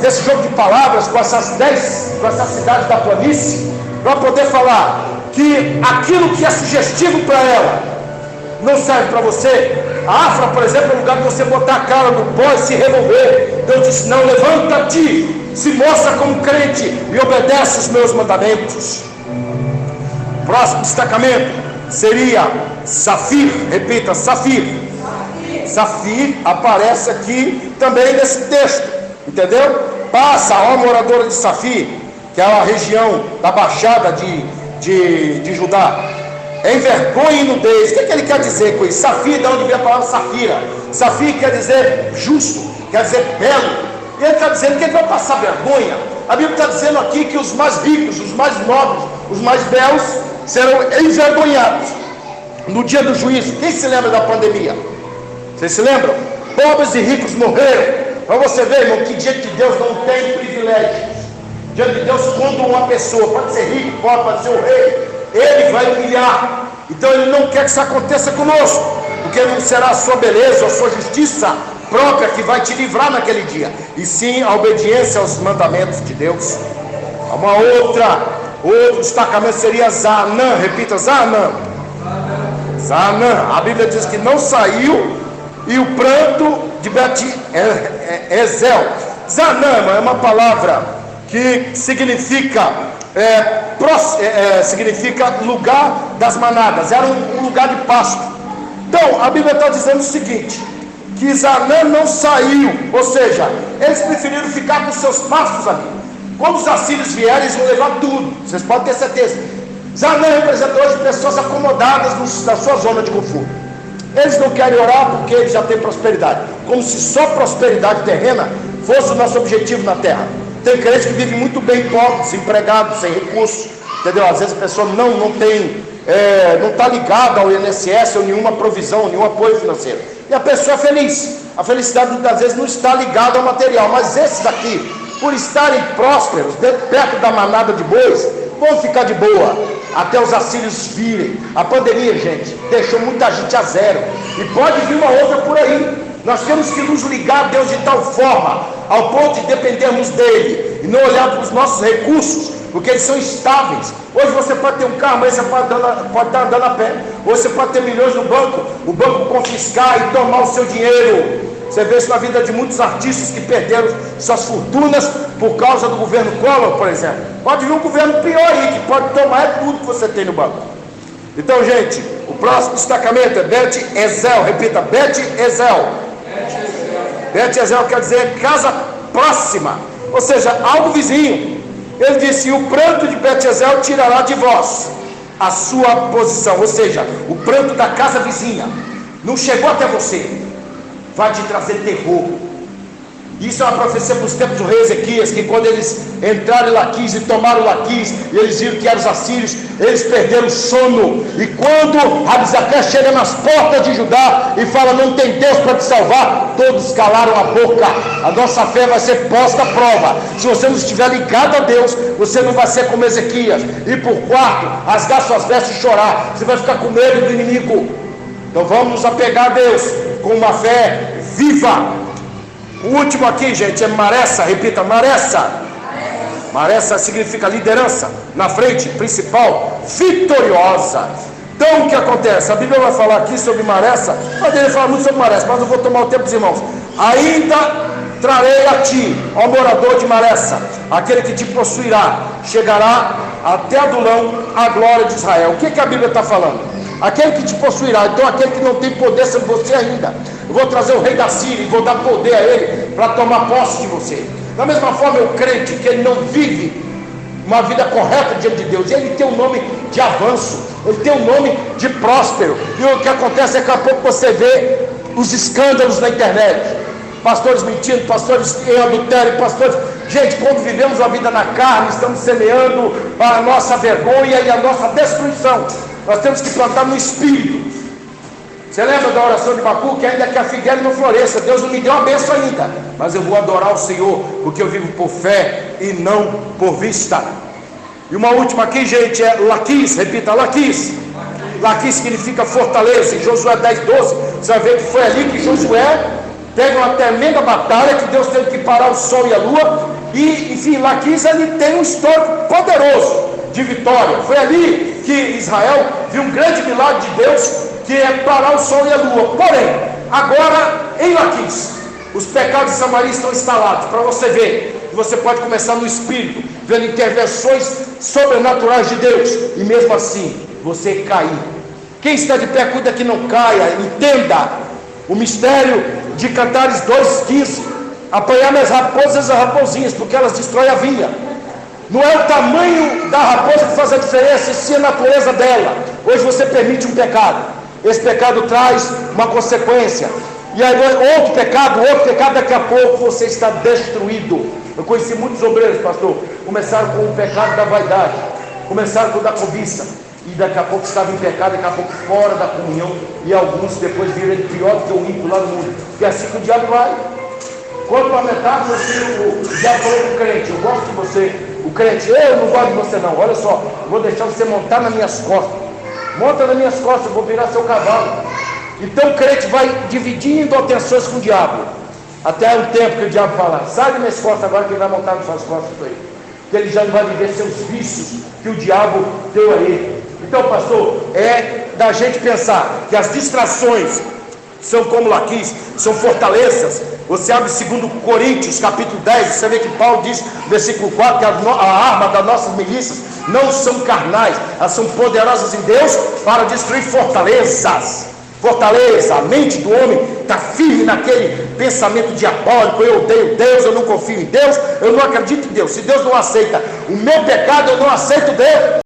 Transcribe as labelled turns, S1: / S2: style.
S1: desse jogo de palavras com essas cidades da planície, para poder falar que aquilo que é sugestivo para ela não serve para você. A Afra, por exemplo, é um lugar de você botar a cara no pó e se revolver. Deus disse: não, levanta-te, se mostra como crente e obedece os meus mandamentos. Próximo destacamento seria Safir. Repita, Safir. Safir aparece aqui também nesse texto, entendeu? Passa, ó moradora de Safir, que é a região da Baixada de Judá, em vergonha e nudez. O que ele quer dizer com isso? Safir, de onde vem a palavra Safira? Safir quer dizer justo, quer dizer belo. E ele está dizendo que ele vai passar vergonha. A Bíblia está dizendo aqui que os mais ricos, os mais nobres, os mais belos serão envergonhados no dia do juízo. Quem se lembra da pandemia? Vocês se lembram? Pobres e ricos morreram. Para você ver, irmão, que diante de Deus não tem privilégios. Diante de Deus, quando uma pessoa pode ser rico, pode ser o rei, ele vai humilhar. Então ele não quer que isso aconteça conosco, porque não será a sua beleza ou a sua justiça própria que vai te livrar naquele dia, e sim a obediência aos mandamentos de Deus. Outro destacamento seria Zaanã. Repita, Zaanã. Zaanã, a Bíblia diz que não saiu, e o pranto de Bet-Ezel. Zaanã é uma palavra que significa significa lugar das manadas. Era um lugar de pasto. Então a Bíblia está dizendo o seguinte, que Zaanã não saiu, ou seja, eles preferiram ficar com seus pastos ali. Quando os assírios vierem, eles vão levar tudo, vocês podem ter certeza. Zaanã representa hoje pessoas acomodadas na sua zona de conforto. Eles não querem orar porque eles já têm prosperidade, como se só prosperidade terrena fosse o nosso objetivo na terra. Tem crente que vive muito bem pobre, desempregado, sem recursos, entendeu? Às vezes a pessoa não está ligada ao INSS ou nenhuma provisão, nenhum apoio financeiro, e a pessoa é feliz. A felicidade muitas vezes não está ligada ao material, mas esses aqui, por estarem prósperos, perto da manada de bois, vão ficar de boa até os assírios virem. A pandemia, gente, deixou muita gente a zero, e pode vir uma outra por aí. Nós temos que nos ligar a Deus de tal forma, ao ponto de dependermos dele, e não olhar para os nossos recursos, porque eles são estáveis. Hoje você pode ter um carro, mas você pode estar andando a pé. Hoje você pode ter milhões no banco, o banco confiscar e tomar o seu dinheiro. Você vê isso na vida de muitos artistas que perderam suas fortunas por causa do governo Collor, por exemplo. Pode vir um governo pior aí, que pode tomar tudo que você tem no banco. Então, gente, o próximo destacamento é Bet-Ezel. Repita, Bet-Ezel. Bet-Ezel quer dizer casa próxima, ou seja, algo vizinho. Ele disse: o pranto de Bet-Ezel tirará de vós a sua posição, ou seja, o pranto da casa vizinha não chegou até você, vai te trazer terror. Isso é uma profecia para os tempos do rei Ezequias, que quando eles entraram em Laquis e tomaram Laquis, e eles viram que eram os assírios, eles perderam o sono. E quando Rabsaqué chega nas portas de Judá e fala: não tem Deus para te salvar, todos calaram a boca. A nossa fé vai ser posta à prova. Se você não estiver ligado a Deus, você não vai ser como Ezequias, ir por quarto, rasgar suas vestes e chorar. Você vai ficar com medo do inimigo. Então vamos nos apegar a Deus com uma fé viva. O último aqui, gente, é Maressa. Repita, Maressa. Maressa significa liderança, na frente, principal, vitoriosa. Então o que acontece? A Bíblia vai falar aqui sobre Maressa, mas ele fala muito sobre Maressa, mas não vou tomar o tempo dos irmãos. Ainda trarei a ti, ó morador de Maressa, aquele que te possuirá, chegará até Adulão, a glória de Israel. O que a Bíblia está falando? Aquele que te possuirá, então aquele que não tem poder sobre você ainda. Eu vou trazer o rei da Síria e vou dar poder a ele para tomar posse de você. Da mesma forma, o crente que ele não vive uma vida correta diante de Deus, ele tem um nome de avanço, ele tem um nome de próspero. E o que acontece é que daqui a pouco você vê os escândalos na internet, pastores mentindo, pastores em adultério, pastores... Gente, quando vivemos a vida na carne, estamos semeando a nossa vergonha e a nossa destruição. Nós temos que plantar no Espírito. Você lembra da oração de Abacuque? Ainda que a figueira não floresça, Deus não me deu a bênção ainda, mas eu vou adorar o Senhor, porque eu vivo por fé e não por vista. E uma última aqui, gente, é Laquis. Repita, Laquis. Laquis significa fortaleza. Em Josué 10:12, você vai ver que foi ali que Josué teve uma tremenda batalha que Deus teve que parar o sol e a lua, e enfim, Laquis ele tem um histórico poderoso de vitória. Foi ali que Israel viu um grande milagre de Deus, que é parar o sol e a lua. Porém, agora em Laquis, os pecados de Samaria estão instalados, para você ver que você pode começar no Espírito, vendo intervenções sobrenaturais de Deus, e mesmo assim, você cair. Quem está de pé, cuida que não caia. Entenda o mistério de Cantares 2,15: apanhar minhas raposas e raposinhas, porque elas destroem a vinha. Não é o tamanho da raposa que faz a diferença, e sim a natureza dela. Hoje você permite um pecado, esse pecado traz uma consequência, e aí outro pecado, daqui a pouco você está destruído. Eu conheci muitos obreiros, pastor, começaram com o pecado da vaidade, começaram com o da cobiça, e daqui a pouco estava em pecado, daqui a pouco fora da comunhão, e alguns depois viram ele pior do que o ímpio lá no mundo, porque é assim que o diabo vai. Quando a metade o diabo falou com o crente: eu gosto de você. O crente: eu não gosto de você não, olha só, vou deixar você montar nas minhas costas, monta nas minhas costas, eu vou virar seu cavalo. Então o crente vai dividindo atenções com o diabo, até o tempo que o diabo fala: sai das minhas costas agora, que ele vai montar nas suas costas aí, que ele já não vai viver seus vícios que o diabo deu a ele. Então, pastor, é da gente pensar que as distrações são como Laquis, são fortalezas. Você abre 2 Coríntios capítulo 10, você vê que Paulo diz, versículo 4, que a arma das nossas milícias não são carnais, elas são poderosas em Deus para destruir fortalezas. Fortaleza, a mente do homem está firme naquele pensamento diabólico: eu odeio Deus, eu não confio em Deus, eu não acredito em Deus. Se Deus não aceita o meu pecado, eu não aceito Deus.